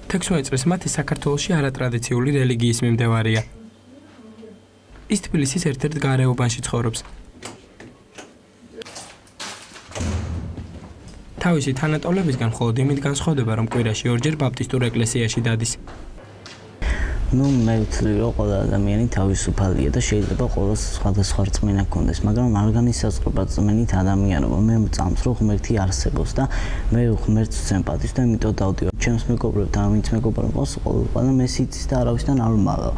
16 წლის მათი საქართველოში არატრადიციული რელიგიის მიმდევარია. ის თბილისის ერთ-ერთ გარეუბანში ცხოვრობს. თავისი თანატოლებისგან მხოლოდ იმით განსხვავდება, რომ კვირაში ორჯერ ბაპტისტურ ეკლესიაში დადის. მე ვთვლი, რომ ყველა ადამიანი თავისუფალია და შეიძლება ყოველს სხვადასხვა რწმენა ჰქონდეს, მაგრამ არ განისაზღვრება რწმენით ადამიანობა. მე მწამს, რომ ღმერთი არსებობს და მე ღმერთს ვცემ და იმიტომ დავდივარ ჩემს მეგობრებთან, ვინც მეგობრები ყავს, ყველა მესიცის და არავისთან არ ვმაღალ.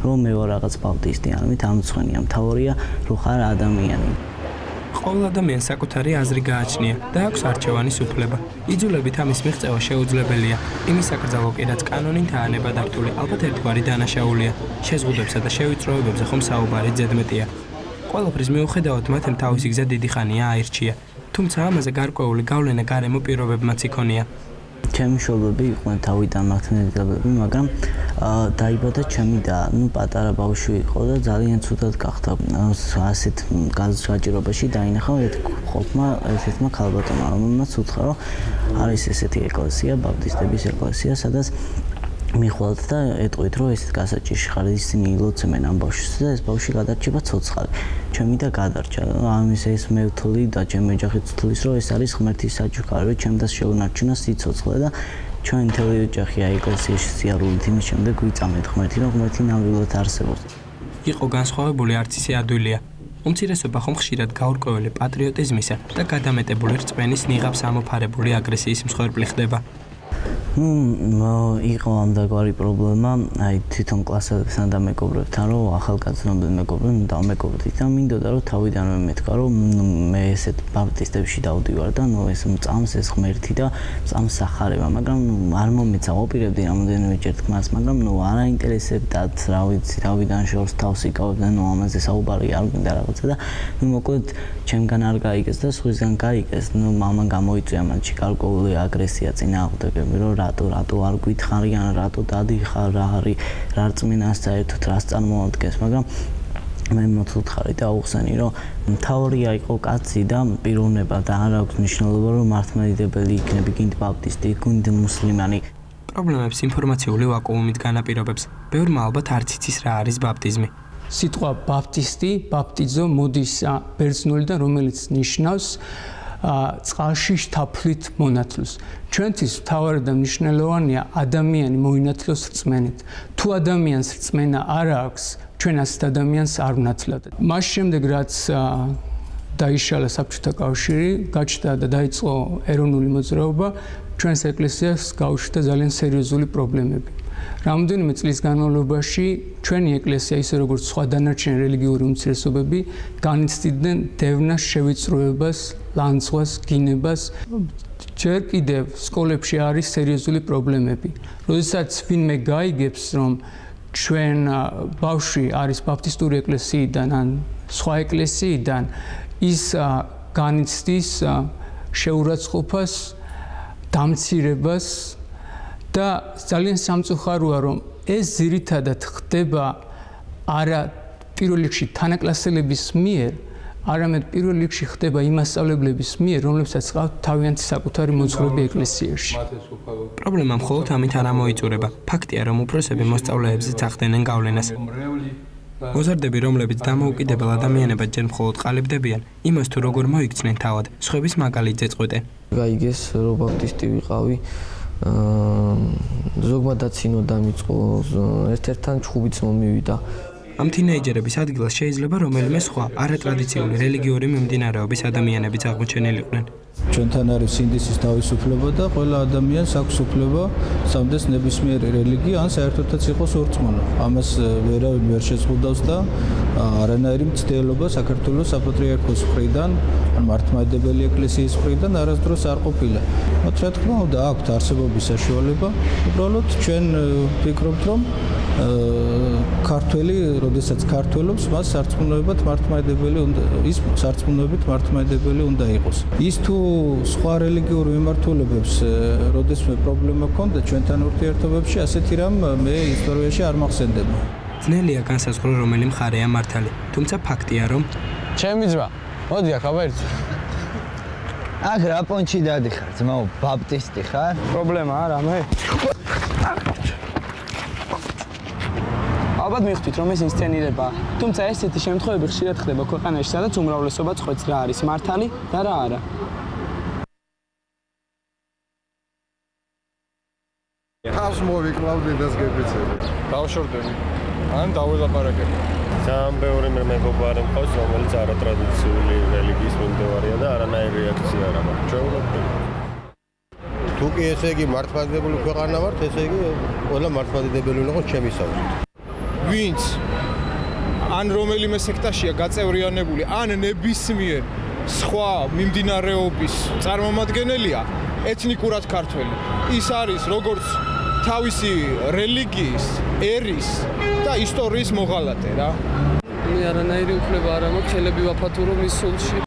რომ მე ვარ რაღაც ბაპტისტი, ამით არ მწვენია, მთავარია, რომ ხარ ადამიანი. ყოველ ადამიანს საკუთარი აზრი გააჩნია და აქვს არჩევანის უფლება. იძულებით ამის მიღწევა შეუძლებელია. იმის საკრძალო კი რაც კანონითაა ნებადართული, ალბათ ერთგვარი დანაშაულია. შეზღუდებსა და შევიწროებებზე ხომ საუბარი ზედმეტია. ყველაფრის მიუხედავად მათემ თავისი გზა დიდი ხანია აირჩია. თუმცა ამაზე გარკვეული გავლენა გარემო პირობებმაც იქონია. ჩემი მშობლები იყვნენ თავიდან მართლმადიდებლები, მაგრამ დაიბადა ჩემი და პატარა ბავშვი იყო და ძალიან ცუდად გახდა. ასეთ გაჭირობაში დაინახა ერთ-ერთმა ქალბატონმა, რომელმაც უთხრა, რომ არის ესეთი ეკლესია, ბაპტისტების ეკლესია, სადაც მიხვალთ და ეტყვით, რომ ესეთ გასაჭირში ხარ, ისინი ილოცემენ ამ ბავშვს და ეს ბავშვი გადარჩება ცოცხალი. ჩემი და გადარჩა. ამის ეს მე ვთვლი და ჩემი ოჯახიც თვლის, რომ ეს არის ღმერთის საჩუქარი, ჩემ და შეუნარჩუნა სიცოცხლე და ჩვენ მთელი ოჯახი ეკლესიაში სიარულით იმის შემდეგ ვიწამეთ ღმერთი, რომ ღმერთი ნამდვილად არსებობს. იყო განსხვავებული არც ისე ადვილია. უმცირესობა ხომ ხშირად გაურკვეველი პატრიოტიზმისა და გადამეტებული რწმენის ნიღაბს ამოფარებული აგრესიის მსხვერპლი ხდება. იყო ამდაგვარი პრობლემა, თვითონ კლასელებთან და მეგობრებთან, რომ ახალგაზრდობენ მეგობრებთან დავმეგობრდით და მინდოდა რომ თავიდანვე მეთქვა, რომ მე ესეთ ბაპტისტებში დავდივარ და ეს მწამს ეს ღმერთი და მწამს სახარება, მაგრამ არ მომეცა ვაპირებდი რამოდენიმეჯერ თქმას, მაგრამ არ აინტერესებდათ, რა ვიცი, თავიდან შორს თავს იკავებ და ამაზე საუბარი არ გვინდა რაღაცა და მოკლედ ჩემგან არ გაიგეს და სხვისგან გაიგეს. მამან გამოიწვია მათში გარკვეული აგრესია წინააღმდეგები, რომ რატო არ გითხარიან, რატო დადიხარ, რა არის, რა რწმენას საერთოდ რას წარმოადგენს, მაგრამ მე მოცუთხარი და უხსენი, რომ მთავარია იყო კაცი და პიროვნება და არ აქვს მნიშვნელობა, რომ მართლმადიდებელი იქნები, გინდ ბაპტისტი, გინდ მუსლიმანი. პრობლემებს ინფორმაციული ვაკუუმით განაპირობებს. ბევრმა ალბათ არც იცის რა არის ბაპტიზმი. სიტყვა ბაპტისტი, ბაპტიზო მოდის ბერძნულიდან, რომელიც ნიშნავს წყალში შთაფლით მონათლოს. ჩვენთვის მთავარი და მნიშვნელოვანია ადამიანი მოინათლოს რწმენით. თუ ადამიანს რწმენა არ აქვს, ჩვენ ასეთ ადამიანს არ ვნათლავთ. მას შემდეგ რაც დაიშალა საბჭოთა კავშირი, გაჩნდა და დაიწყო ეროვნული მოძრაობა, ჩვენს ეკლესიას გაუშვდა ძალიან სერიოზული პრობლემები. რამდენიმე წლის განმავლობაში ჩვენი ეკლესია, ისე როგორც სხვა დანარჩენი რელიგიური უმცირესობები, განიცდიდნენ დევნას, შევიწროებას, ლანძღვას, გინებას. ჯერ კიდევ სკოლებში არის სერიოზული პრობლემები. როდესაც ვინმე გაიგებს, რომ ჩვენ ბავშვი არის ბაპტისტური ეკლესიიდან ან სხვა ეკლესიიდან, ის განიცდის შეურაცხყოფას, დამცირებას და ძალიან სამწუხაროა, რომ ეს ძირითადად ხდება არა პირველ რიგში თანაკლასელების მიერ, არამედ პირველ რიგში ხდება იმ მასწავლებლების მიერ, რომლებსაც ყავთ თავიანთი საკუთარი მოძღვრები ეკლესიაში. პრობლემა მხოლოდ ამით არ ამოიწურება. ფაქტია, რომ უფროსები მოსწავლეებზეც ახდენენ გავლენას. მოზარდები, რომლებიც დამოუკიდებელ ადამიანებად ჯერ მხოლოდ ყალიბდებიან, იმას თუ როგორ მოიქცნენ თავად, სხვების მაგალითზე წყვეტენ. გაიგეს, რომ ბაპტისტი ვიყავი, ზოგმა დაცინო დამიწყო, ერთ-ერთთან ჩხუბიც მომივიდა. ამ თინეიჯერების ადგილას შეიძლება რომელიმე სხვა არატრადიციული რელიგიური მიმდინარეობის ადამიანებიც აღმოჩენილიყვნენ. ჩვენთან არის სინდისის თავისუფლება და ყველა ადამიანს აქვს უფლება სამდეს ნებისმიერ რელიგია ან საერთოდაც იყოს ორწმუნა. ამას ვერავინ ვერ შეზღუდავს და არანაირი მცდელობა საქართველოს საპატრიარქოს მხრიდან, ან მართლმადიდებელი ეკლესიის მხრიდან არასდროს არ ყოფილა. მათ რა თქმა უნდა აქვთ არსებობის საშუალება, უბრალოდ ჩვენ ვფიქრობთ, რომ ქართველი, როდესაც ქართველობს, მას სარწმუნოებად მართლმადიდებელი უნდა ის სარწმუნოებით მართლმადიდებელი უნდა იყოს. ის თუ სხვა რელიგიურ მიმართულებებს როდესმე პრობლემა ჰქონდა ჩვენთან ურთიერთობებში, ასეთი რამ მე ისტორიაში არ მახსენდება. ძნელია განსაზღვრო რომელი მხარეა მართალი, თუმცა ფაქტია, რომ ჩემი ძმა, მოდი აქ აბაირდ. აქ რა პონჩი დადიხარ, ძმაო, ბაპტისტი ხარ? პრობლემა არა მე. ალბათ მივხვდით, რომ ეს ინსცენირებაა. თუმცა ესეთი შემთხვევები ხშირად ხდება ქვეყანაში, სადაც უმრავლესობა წყვეტს რა არის მართალი და რა არა. ხავს მოვიკლავდი და გეფიცები. დავშორდები. ან დაველაპარაკებ. ძალიან ბევრი მეგობარი მყავს, რომელიც არატრადიციული რელიგიის მიმდევარია და არანაირი რეაქცია არ აქვს. ჩვეულებრივ. თუ კი ესე იგი მართლმადიდებელი ქვეყანა ვართ, ესე იგი ყველა მართლმადიდებელი უნდა იყოს ჩემი საზრით. ვინც ან რომელიმე სექტაშია გაწევრიანებული, ან ნებისმიერ სხვა მიმდინარეობის წარმომადგენელია, ეთნიკურად ქართველი. ის არის როგორც თავისი რელიგიის, ერის და ისტორიის მოღალატე რა. მე არანაირი უფლება არ მაქვს, ხელები ვაფათურო მის სულში.